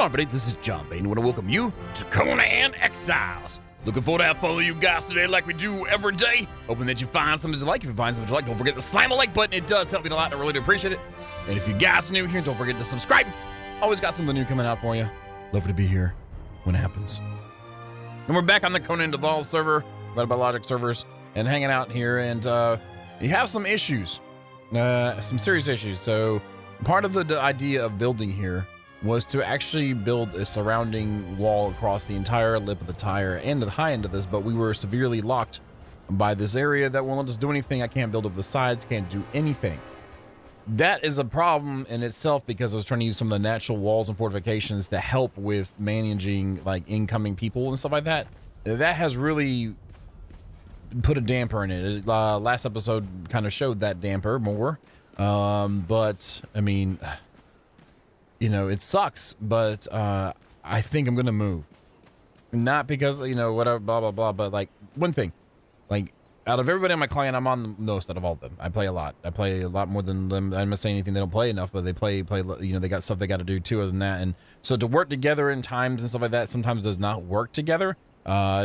everybody, this is John Bain. I want to welcome you to Conan Exiles. Looking forward to have fun with you guys today like we do every day. Hoping that you find something to like. If you find something to like, don't forget to slam the like button. It does help me a lot. I really do appreciate it. And if you guys are new here, don't forget to subscribe. Always got something new coming out for you. Love to be here when it happens. And we're back on the Conan Evolved server, right by Logic servers, and hanging out here. And you have some issues, some serious issues. So part of the idea of building here was to actually build a surrounding wall across the entire lip of the tire and the high end of this, but we were severely locked by this area that won't let us do anything. I can't build up the sides, can't do anything. That is a problem in itself because I was trying to use some of the natural walls and fortifications to help with managing like incoming people and stuff like that. That has really put a damper in it. Last episode kind of showed that damper more, but I mean, you know, it sucks, but I think I'm gonna move. Not because, you know, whatever, blah, blah, blah, but like one thing, like out of everybody on my client, I'm on the most out of all of them. I play a lot. I play a lot more than them. I'm not saying anything, they don't play enough, but they play, you know, they got stuff they got to do too other than that. And so to work together in times and stuff like that sometimes does not work together,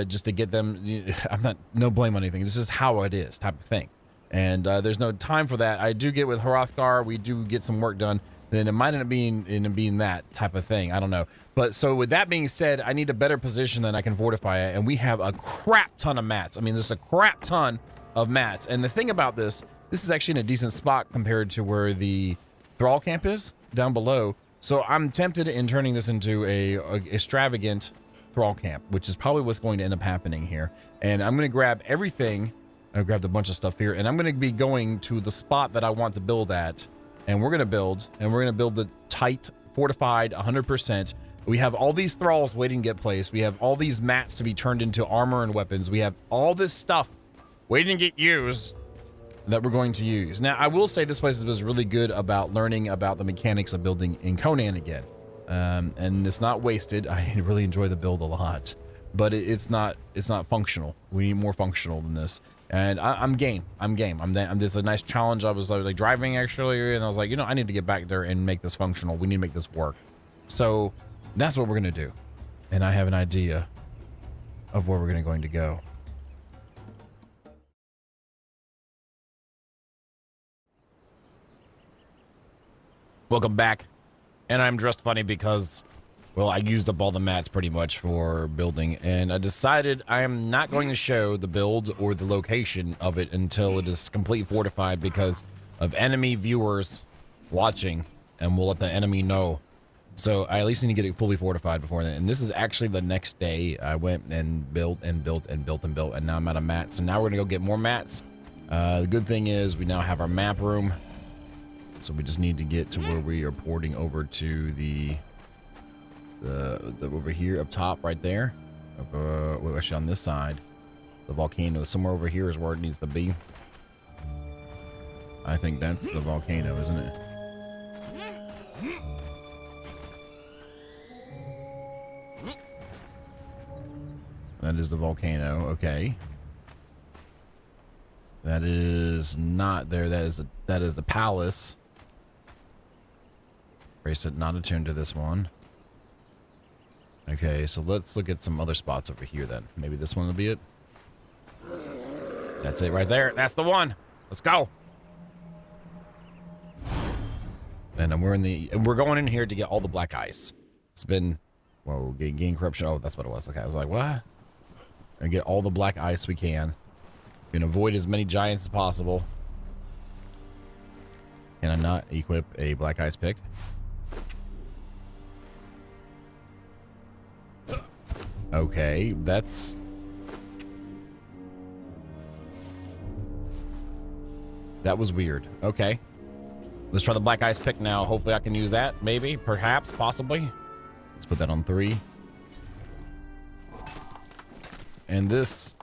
just to get them, I'm not, no blame on anything. This is how it is type of thing. And there's no time for that. I do get with Hrothgar, we do get some work done. Then it might end up being that type of thing. I don't know. But so with that being said, I need a better position than I can fortify it. And we have a crap ton of mats. I mean, there's a crap ton of mats. And the thing about this is actually in a decent spot compared to where the thrall camp is down below. So I'm tempted in turning this into a extravagant thrall camp, which is probably what's going to end up happening here. And I'm going to grab everything. I grabbed a bunch of stuff here, and I'm going to be going to the spot that I want to build at. And we're going to build the tight, fortified 100%. We have all these thralls waiting to get placed. We have all these mats to be turned into armor and weapons. We have all this stuff waiting to get used that we're going to use. Now, I will say this place was really good about learning about the mechanics of building in Conan again. And it's not wasted. I really enjoy the build a lot, but it's not functional. We need more functional than this. And I'm game. There's a nice challenge. I was like driving actually, and I was like, you know, I need to get back there and make this functional. We need to make this work. So that's what we're going to do. And I have an idea of where we're going to go. Welcome back. And I'm dressed funny because, well, I used up all the mats pretty much for building, and I decided I am not going to show the build or the location of it until it is completely fortified because of enemy viewers watching, and we'll let the enemy know. So I at least need to get it fully fortified before then. And this is actually the next day. I went and built, and now I'm out of mats. So now we're gonna go get more mats. The good thing is we now have our map room. So we just need to get to where we are porting over to the over here up top right there. Well, actually on this side, the volcano somewhere over here is where it needs to be. I think that's the volcano, isn't it? That is the volcano. Okay. That is not there. That is the palace. Bracelet not attuned to this one. Okay, so let's look at some other spots over here then. Maybe this one will be it. That's it right there. That's the one. Let's go. And we're going in here to get all the black ice. It's been, whoa, gain corruption. Oh, that's what it was. Okay, I was like, what? And get all the black ice we can. We can avoid as many giants as possible. Can I not equip a black ice pick? Okay, that was weird. Okay. Let's try the black ice pick now. Hopefully I can use that. Maybe, perhaps, possibly. Let's put that on 3. And this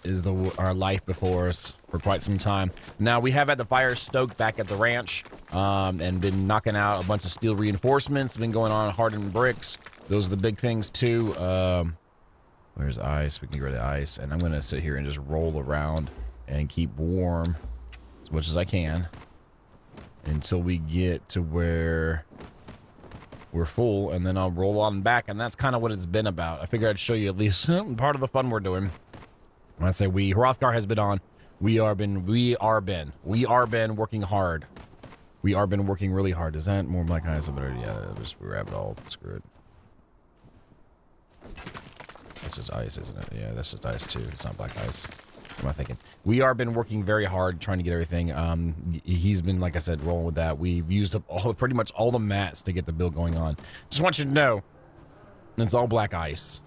is our life before us for quite some time. Now, we have had the fire stoked back at the ranch and been knocking out a bunch of steel reinforcements. Been going on hardened bricks. Those are the big things too. Where's ice? We can get rid of the ice. And I'm going to sit here and just roll around and keep warm as much as I can until we get to where we're full, and then I'll roll on back, and that's kind of what it's been about. I figured I'd show you at least part of the fun we're doing. When I say we, Hrothgar has been on. We are been working hard. We are been working really hard. Is that more black ice? Yeah, just grab it all. Screw it. This is ice, isn't it? Yeah, this is ice too. It's not black ice. What am I thinking? We are been working very hard trying to get everything. He's been, like I said, rolling with that. We've used up pretty much all the mats to get the build going on. Just want you to know, it's all black ice.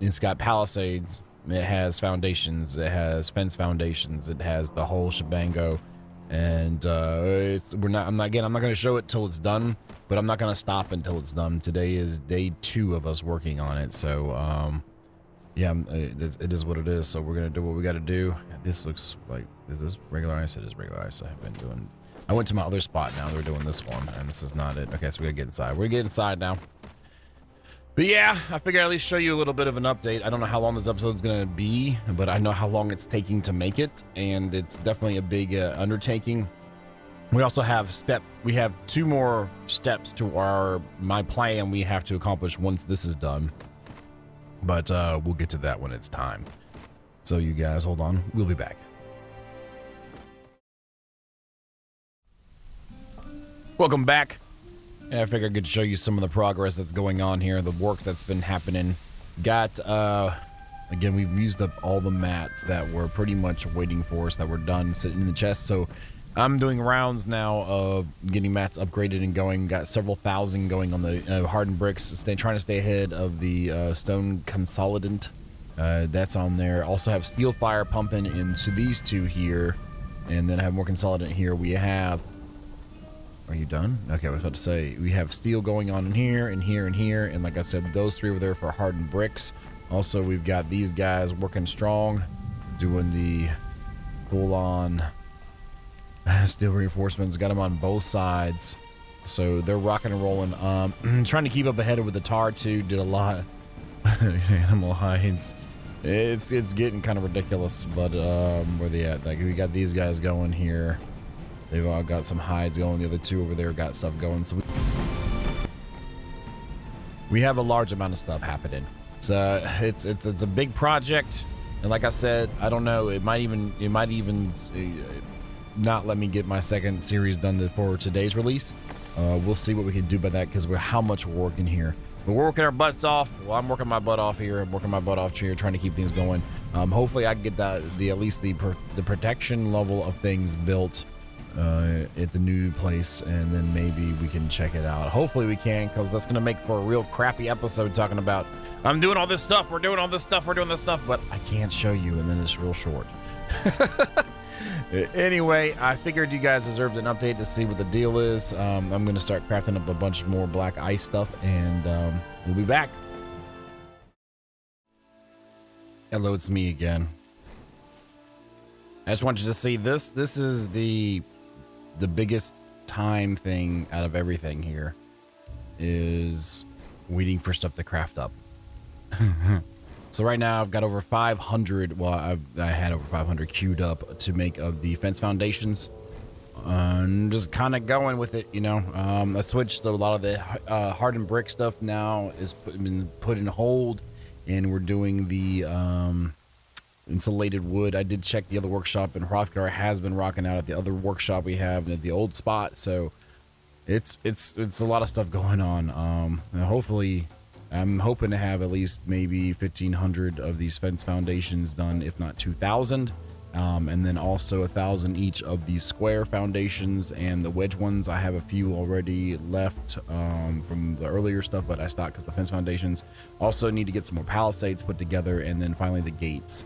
It's got palisades. It has foundations. It has fence foundations. It has the whole shebango. And I'm not going to show it till it's done, but I'm not going to stop until it's done. Today is day 2 of us working on it. So, yeah, it is what it is. So we're going to do what we got to do. This looks like, is this regular ice? It is regular ice. I went to my other spot now. They're doing this one, and this is not it. Okay, so we got to get inside. We're getting inside now. But yeah, I figured I'd at least show you a little bit of an update. I don't know how long this episode is going to be, but I know how long it's taking to make it, and it's definitely a big undertaking. We also have 2 more steps to my plan we have to accomplish once this is done. But we'll get to that when it's time. So you guys hold on. We'll be back. Welcome back. Yeah, I figured I could show you some of the progress that's going on here, the work that's been happening. Again, we've used up all the mats that were pretty much waiting for us, that were done sitting in the chest. So I'm doing rounds now of getting mats upgraded and going. Got several thousand going on the hardened bricks, trying to stay ahead of the stone consolidant. That's on there. Also have steel fire pumping into these 2 here, and then I have more consolidant here. We have... Are you done? Okay, I was about to say, we have steel going on in here, and here, and here. And like I said, those 3 were there for hardened bricks. Also, we've got these guys working strong, doing the full-on steel reinforcements. Got them on both sides. So they're rocking and rolling. Trying to keep up ahead with the tar, too. Did a lot. Animal hides. It's getting kind of ridiculous, but where they at? Like, we got these guys going here. They've all got some hides going. The other 2 over there got stuff going. So we have a large amount of stuff happening. So it's a big project. And like I said, I don't know. It might even not let me get my second series done for today's release. We'll see what we can do by that, because how much we're working here. But we're working our butts off. Well, I'm working my butt off here. I'm working my butt off here, trying to keep things going. Hopefully I can get at least the protection level of things built at the new place, and then maybe we can check it out. Hopefully we can, because that's going to make for a real crappy episode talking about, I'm doing all this stuff, we're doing all this stuff, we're doing this stuff, but I can't show you, and then it's real short. Anyway, I figured you guys deserved an update to see what the deal is. I'm going to start crafting up a bunch more black ice stuff, and we'll be back. Hello, it's me again. I just want you to see this. This is the biggest time thing out of everything here, is waiting for stuff to craft up. So right now I've got over 500. Well, I had over 500 queued up to make of the fence foundations. I'm just kind of going with it, you know. I switched a lot of the hardened brick stuff now is been put in hold, and we're doing the insulated wood. I did check the other workshop, and Hrothgar has been rocking out at the other workshop we have at the old spot. So it's a lot of stuff going on. And hopefully, I'm hoping to have at least maybe 1,500 of these fence foundations done, if not 2,000. And then also 1,000 each of these square foundations, and the wedge ones. I have a few already left from the earlier stuff, but I stopped because the fence foundations. Also need to get some more palisades put together, and then finally the gates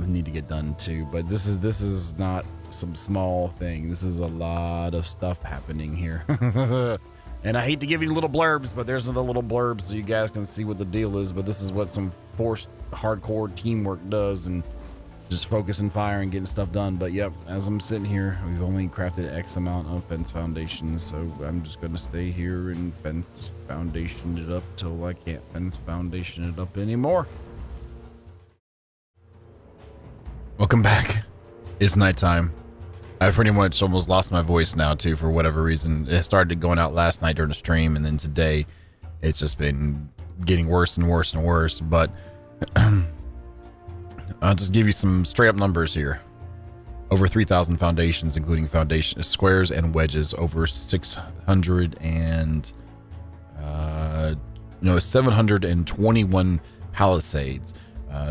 need to get done too. But this is not some small thing. This is a lot of stuff happening here. And I hate to give you little blurbs, but there's the little blurbs so you guys can see what the deal is. But this is what some forced hardcore teamwork does, and just focus and fire and getting stuff done. But yep, as I'm sitting here, we've only crafted X amount of fence foundations, so I'm just gonna stay here and fence foundation it up till I can't fence foundation it up anymore. Welcome back. It's nighttime. I pretty much almost lost my voice now too, for whatever reason. It started going out last night during the stream, and then today it's just been getting worse and worse and worse. But I'll just give you some straight up numbers here. Over 3,000 foundations, including foundation squares and wedges. Over 721 palisades.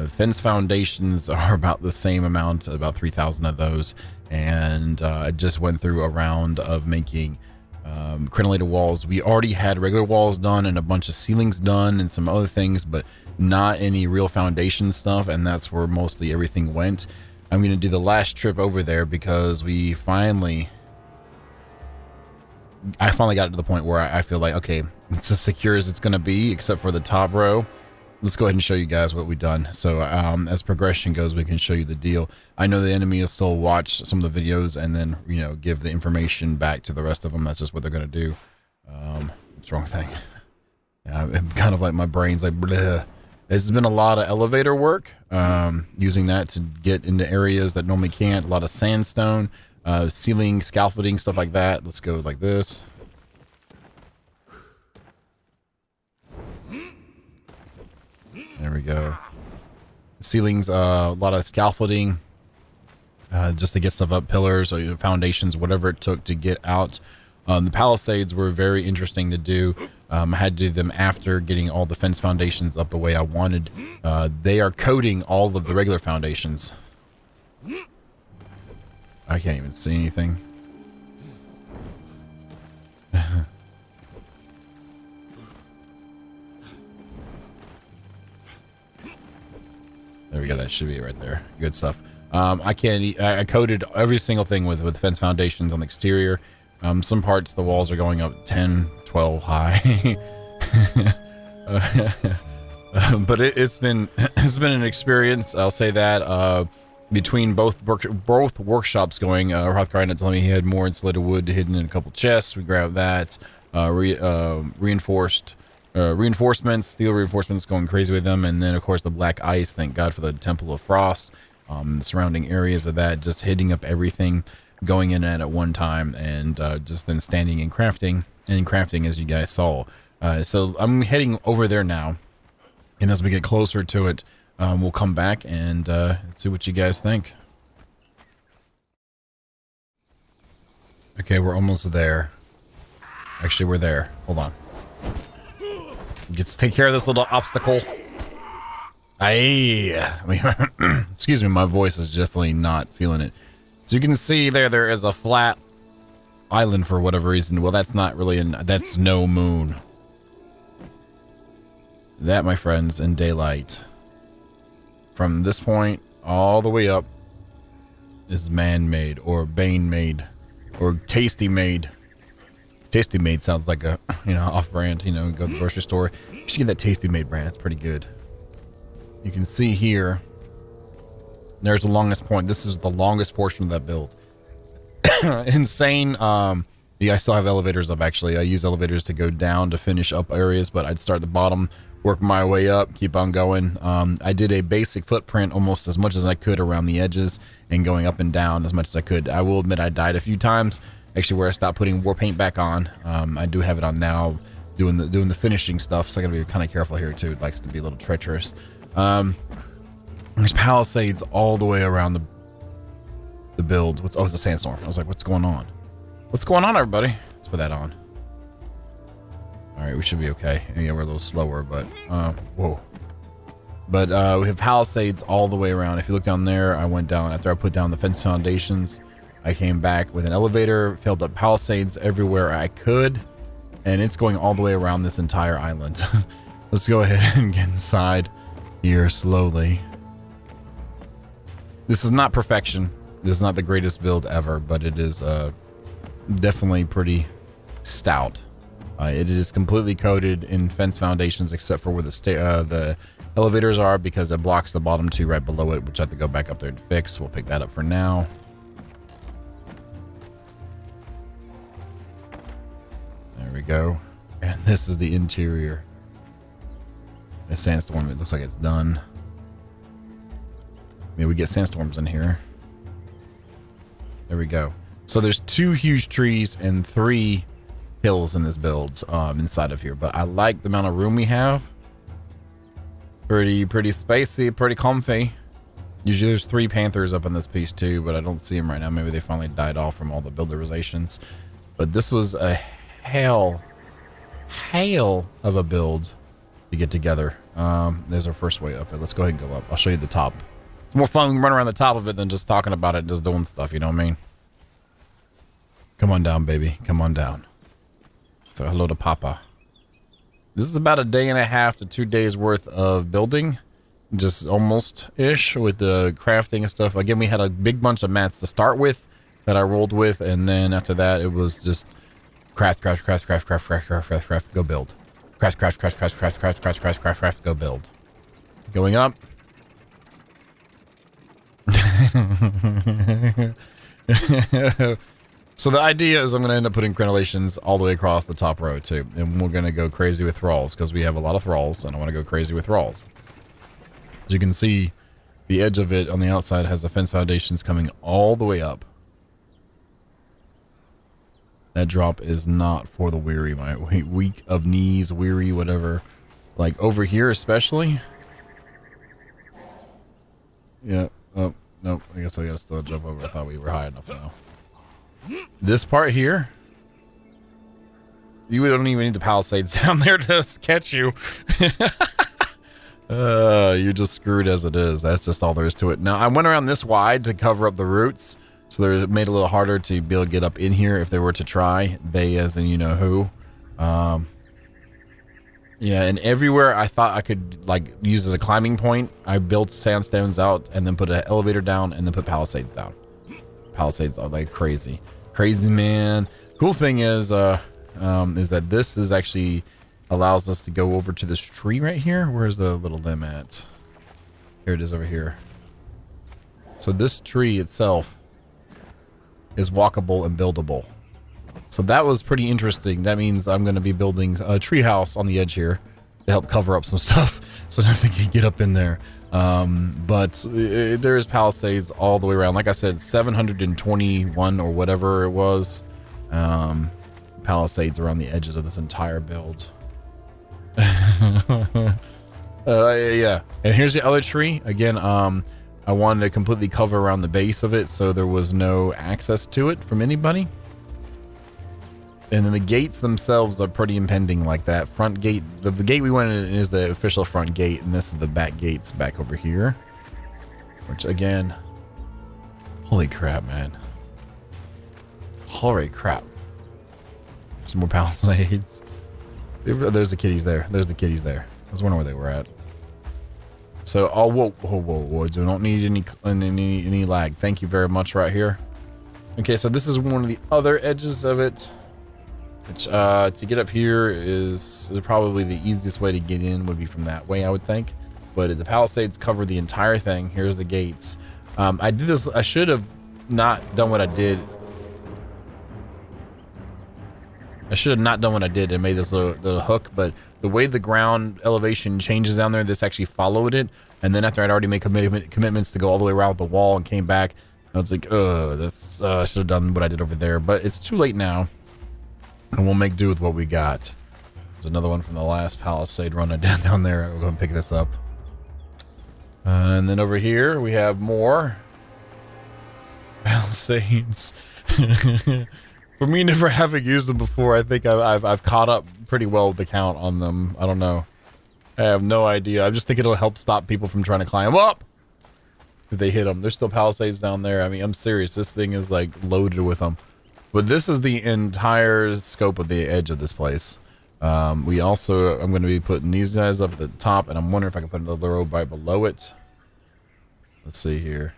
Fence foundations are about the same amount, about 3,000 of those. And I just went through a round of making crenellated walls. We already had regular walls done and a bunch of ceilings done and some other things, but not any real foundation stuff. And that's where mostly everything went. I'm going to do the last trip over there because I finally got to the point where I feel like, okay, it's as secure as it's going to be, except for the top row. Let's go ahead and show you guys what we've done. So as progression goes, we can show you the deal. I know the enemy will still watch some of the videos and then, you know, give the information back to the rest of them. That's just what they're going to do. What's wrong thing? Yeah, I'm kind of like my brain's like, bleh. There's been a lot of elevator work, using that to get into areas that normally can't. A lot of sandstone, ceiling, scaffolding, stuff like that. Let's go like this. There we go. Ceilings, a lot of scaffolding, just to get stuff up, pillars or foundations, whatever it took to get out. The palisades were very interesting to do. I had to do them after getting all the fence foundations up the way I wanted. They are coating all of the regular foundations. I can't even see anything. There we go. That should be it right there. Good stuff. I coated every single thing with fence foundations on the exterior. Some parts the walls are going up 10, 12 high. But it's been an experience. I'll say that. Between both workshops going, Rothgarden told me he had more insulated wood hidden in a couple chests. We grabbed that. Reinforcements, steel reinforcements, going crazy with them, and then of course the black ice. Thank God for the Temple of Frost. The surrounding areas of that, just hitting up everything, going in at one time, and just then standing and crafting as you guys saw. So I'm heading over there now, and as we get closer to it, we'll come back and see what you guys think. Okay, we're almost there. Actually, we're there. Hold on. Let's take care of this little obstacle. Excuse me, my voice is definitely not feeling it. So you can see there is a flat island for whatever reason. Well, that's not really that's no moon. That, my friends, in daylight, from this point all the way up, is man-made or Bane-made or Tasty-made. Tasty-made sounds like a, off-brand, go to the grocery store. You should get that Tasty-made brand. It's pretty good. You can see here, there's the longest point. This is the longest portion of that build. Insane. Yeah, I still have elevators up, actually. I use elevators to go down to finish up areas, but I'd start at the bottom, work my way up, keep on going. I did a basic footprint almost as much as I could around the edges and going up and down as much as I could. I will admit I died a few times, actually, where I stopped putting war paint back on. I do have it on now, doing the finishing stuff, so I gotta be kind of careful here too. It likes to be a little treacherous. There's palisades all the way around the build. It's a sandstorm. I was like, what's going on? What's going on, everybody? Let's put that on. All right, we should be okay. Yeah, we're a little slower, but whoa. But we have palisades all the way around. If you look down there, I went down after I put down the fence foundations. I came back with an elevator, filled up palisades everywhere I could, and it's going all the way around this entire island. Let's go ahead and get inside here slowly. This is not perfection. This is not the greatest build ever, but it is definitely pretty stout. It is completely coated in fence foundations except for where the elevators are, because it blocks the bottom two right below it, which I have to go back up there to fix. We'll pick that up for now. There we go. And this is the interior. A sandstorm, it looks like it's done. Maybe we get sandstorms in here. There we go. So there's 2 huge trees and 3 hills in this build inside of here, but I like the amount of room we have. Pretty spacey, pretty comfy. Usually there's 3 panthers up in this piece too, but I don't see them right now. Maybe they finally died off from all the builderizations. But this was a hail of a build to get together. There's our first way up here. Let's go ahead and go up. I'll show you the top. It's more fun running around the top of it than just talking about it and just doing stuff, you know what I mean? Come on down, baby. Come on down. So hello to Papa. This is about a day and a half to 2 days worth of building. Just almost-ish with the crafting and stuff. Again, we had a big bunch of mats to start with that I rolled with, and then after that, it was just craft, go build. Craft, go build. Going up. So the idea is I'm going to end up putting crenellations all the way across the top row too, and we're going to go crazy with thralls because we have a lot of thralls, and I want to go crazy with thralls. As you can see, the edge of it on the outside has the fence foundations coming all the way up. That drop is not for the weary, my weak of knees, weary, whatever. Like over here especially. Yeah. Oh, nope. I guess I gotta still jump over. I thought we were high enough now. This part here, you don't even need the palisades down there to catch you. You're just screwed as it is. That's just all there is to it. Now, I went around this wide to cover up the roots, so it made it a little harder to be able to get up in here if they were to try. They, as in you know who. Yeah, and everywhere I thought I could like use as a climbing point, I built sandstones out and then put an elevator down and then put palisades down. Palisades are like crazy, man. Cool thing is that this is actually allows us to go over to this tree right here. Where's the little limb at? Here it is over here. So this tree itself is walkable and buildable. So that was pretty interesting. That means I'm going to be building a tree house on the edge here to help cover up some stuff so nothing can get up in there. But there's palisades all the way around. Like I said, 721 or whatever it was palisades around the edges of this entire build. Yeah. And here's the other tree. Again, I wanted to completely cover around the base of it so there was no access to it from anybody. And then the gates themselves are pretty impending like that. Front gate, the gate we went in is the official front gate, and this is the back gates back over here. Which again, holy crap, man. Holy crap. Some more palisades. There's the kitties there. There's the kitties there. I was wondering where they were at. So, oh, whoa. Do not need any lag. Thank you very much right here. Okay, so this is one of the other edges of it. Which, to get up here is probably the easiest way to get in would be from that way, I would think. But the palisades cover the entire thing. Here's the gates. I did this. I should have not done what I did. I should have not done what I did and made this little hook. But the way the ground elevation changes down there, this actually followed it. And then after I'd already made commitments to go all the way around the wall and came back, I was like, that's I should have done what I did over there. But it's too late now. And we'll make do with what we got. There's another one from the last palisade run I did down there. We'll go and pick this up. And then over here we have more palisades. For me never having used them before, I think I've caught up pretty well with the count on them. I don't know. I have no idea. I just think it'll help stop people from trying to climb up if they hit them. There's still palisades down there. I mean, I'm serious. This thing is like loaded with them. But this is the entire scope of the edge of this place. We also, I'm going to be putting these guys up at the top, and I'm wondering if I can put another row right below it. Let's see here.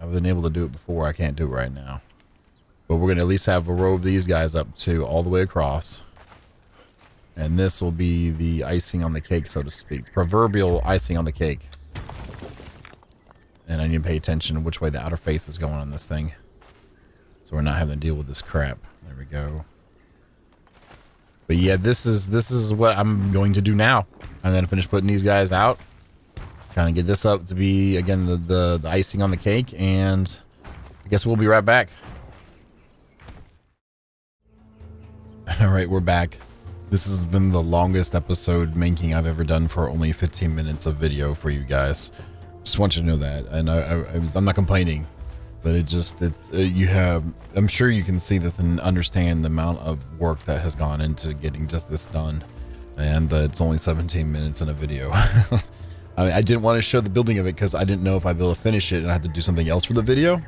I've been able to do it before. I can't do it right now. But we're going to at least have a row of these guys up to all the way across. And this will be the icing on the cake, so to speak. Proverbial icing on the cake. And I need to pay attention to which way the outer face is going on this thing. So we're not having to deal with this crap. There we go. But yeah, this is what I'm going to do now. I'm going to finish putting these guys out. Kind of get this up to be, again, the icing on the cake. And I guess we'll be right back. All right, we're back. This has been the longest episode making I've ever done for only 15 minutes of video for you guys. Just want you to know that, and I'm not complaining, but I'm sure you can see this and understand the amount of work that has gone into getting just this done, and it's only 17 minutes in a video. I didn't want to show the building of it because I didn't know if I'd be able to finish it, and I had to do something else for the video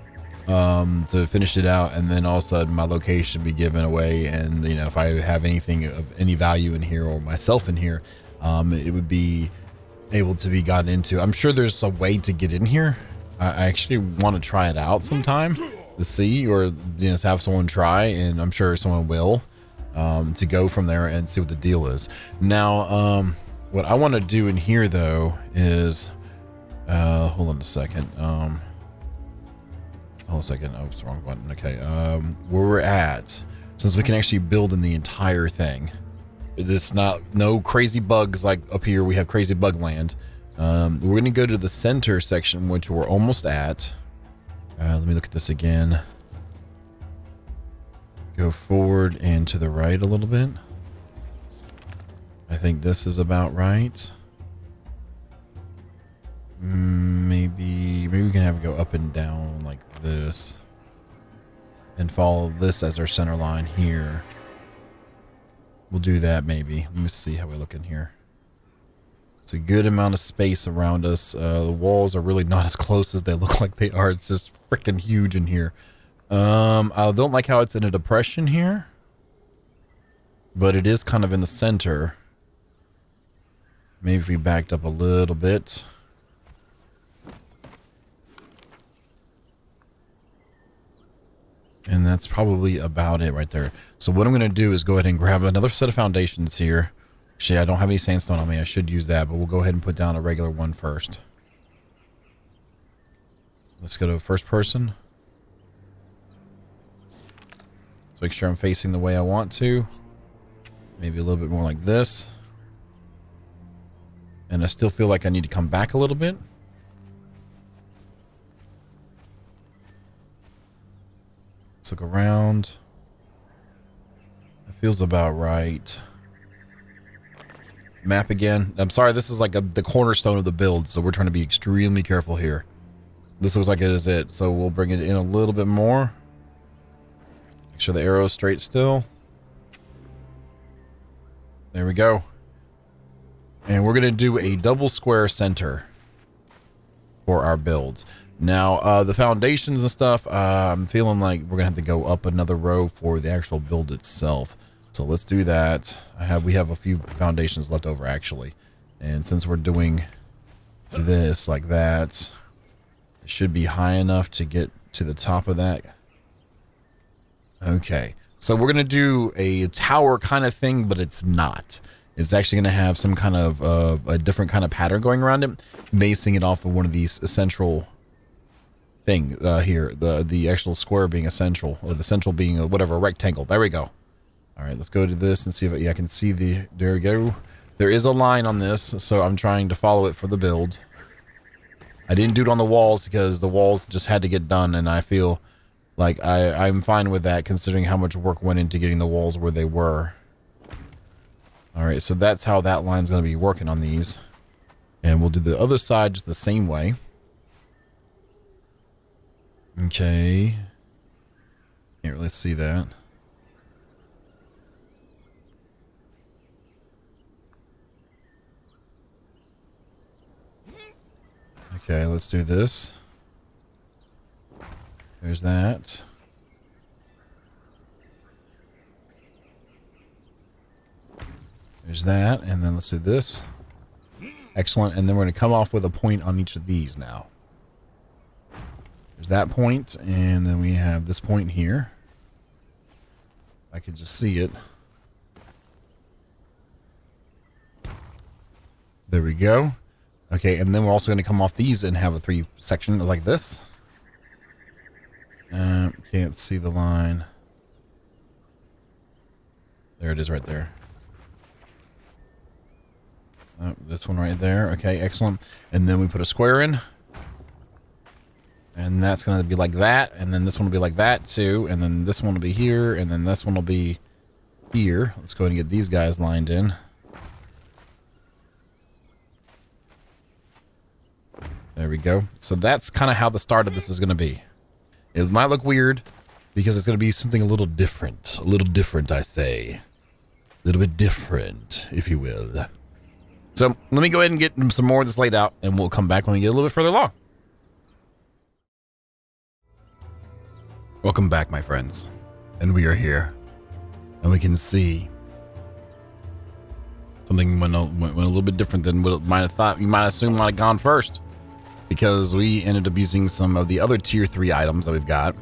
to finish it out, and then all of a sudden my location be given away, and you know, if I have anything of any value in here or myself in here, it would be able to be gotten into. I'm sure there's a way to get in here. I actually want to try it out sometime to see, or just have someone try, and I'm sure someone will, to go from there and see what the deal is. Now, what I want to do in here though is, hold on a second. Hold on a second. Oh, it's the wrong button. Okay. Where we're at, since we can actually build in the entire thing, it's no crazy bugs like up here. We have crazy bug land. We're going to go to the center section, which we're almost at. Let me look at this again. Go forward and to the right a little bit. I think this is about right. Maybe we can have it go up and down like this and follow this as our center line here. We'll do that maybe. Let me see how we look in here. It's a good amount of space around us. The walls are really not as close as they look like they are. It's just freaking huge in here. I don't like how it's in a depression here, but it is kind of in the center. Maybe if we backed up a little bit. And that's probably about it right there. So what I'm going to do is go ahead and grab another set of foundations here. Actually, I don't have any sandstone on me. I should use that, but we'll go ahead and put down a regular one first. Let's go to first person. Let's make sure I'm facing the way I want to. Maybe a little bit more like this. And I still feel like I need to come back a little bit. Let's look around. That feels about right. Map again. I'm sorry, this is like the cornerstone of the build, so we're trying to be extremely careful here. This looks like it is it, so we'll bring it in a little bit more. Make sure the arrow is straight still. There we go. And we're going to do a double square center for our builds. Now, the foundations and stuff, I'm feeling like we're gonna have to go up another row for the actual build itself. So let's do that. We have a few foundations left over actually. And since we're doing this like that, it should be high enough to get to the top of that. Okay, so we're gonna do a tower kind of thing, but it's not. It's actually going to have some kind of a different kind of pattern going around it, basing it off of one of these central thing here, the actual square being a central, or the central being a, whatever, a rectangle. There we go. All right, let's go to this and see if I can see there we go. There is a line on this, so I'm trying to follow it for the build. I didn't do it on the walls because the walls just had to get done, and I feel like I'm fine with that considering how much work went into getting the walls where they were. All right, so that's how that line's going to be working on these. And we'll do the other side just the same way. Okay. Can't really see that. Okay, let's do this. There's that. There's that, and then let's do this. Excellent, and then we're going to come off with a point on each of these now. There's that point, and then we have this point here. I can just see it. There we go. Okay, and then we're also going to come off these and have a 3 section like this. Can't see the line. There it is right there. Oh, this one right there. Okay, excellent. And then we put a square in. And that's going to be like that. And then this one will be like that too. And then this one will be here. And then this one will be here. Let's go ahead and get these guys lined in. There we go. So that's kind of how the start of this is going to be. It might look weird because it's going to be something a little different. A little different, I say. A little bit different, if you will. So let me go ahead and get some more of this laid out, and we'll come back when we get a little bit further along. Welcome back, my friends. And we are here. And we can see something went a little bit different than what it might have thought. You might assume might have gone first. Because we ended up using some of the other tier 3 items that we've got.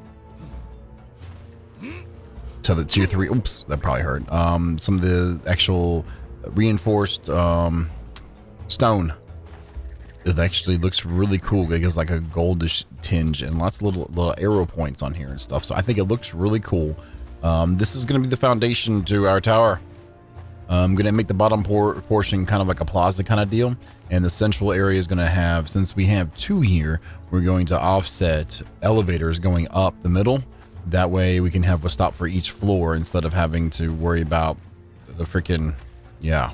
So the tier 3, oops, that probably hurt. Some of the actual reinforced stone. It actually looks really cool. It gives like a goldish tinge and lots of little arrow points on here and stuff. So I think it looks really cool. This is going to be the foundation to our tower. I'm going to make the bottom portion kind of like a plaza kind of deal. And the central area is going to have, since we have 2 here, we're going to offset elevators going up the middle. That way we can have a stop for each floor instead of having to worry about the freaking, yeah.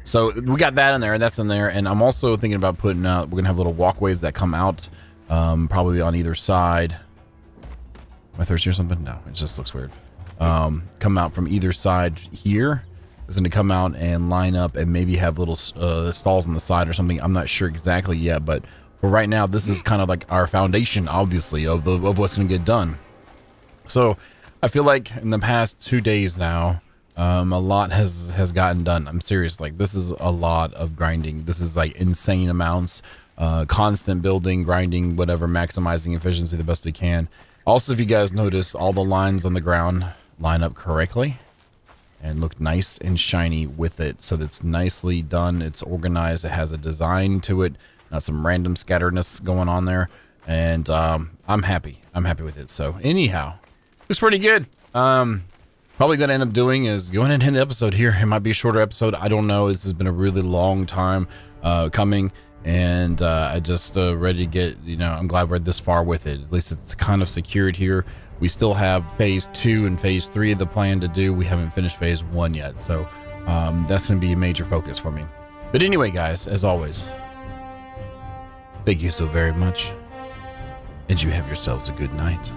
So we got that in there, that's in there. And I'm also thinking about putting out, we're going to have little walkways that come out probably on either side. Am I thirsty or something? No, it just looks weird. Come out from either side here. Is going to come out and line up and maybe have little stalls on the side or something. I'm not sure exactly yet, but for right now, this is kind of like our foundation, obviously, of what's going to get done. So I feel like in the past 2 days now, a lot has gotten done. I'm serious. Like, this is a lot of grinding. This is like insane amounts, constant building, grinding, whatever, maximizing efficiency the best we can. Also, if you guys notice, all the lines on the ground line up correctly and look nice and shiny with it. So that's nicely done. It's organized. It has a design to it, not some random scatteredness going on there. And I'm happy. I'm happy with it. So anyhow, looks pretty good. Probably going to end up doing is going and end the episode here. It might be a shorter episode. I don't know. This has been a really long time coming. And I just ready to get, you know, I'm glad we're this far with it. At least it's kind of secured here. We still have phase 2 and phase 3 of the plan to do. We haven't finished phase 1 yet. So that's going to be a major focus for me. But anyway, guys, as always, thank you so very much. And you have yourselves a good night.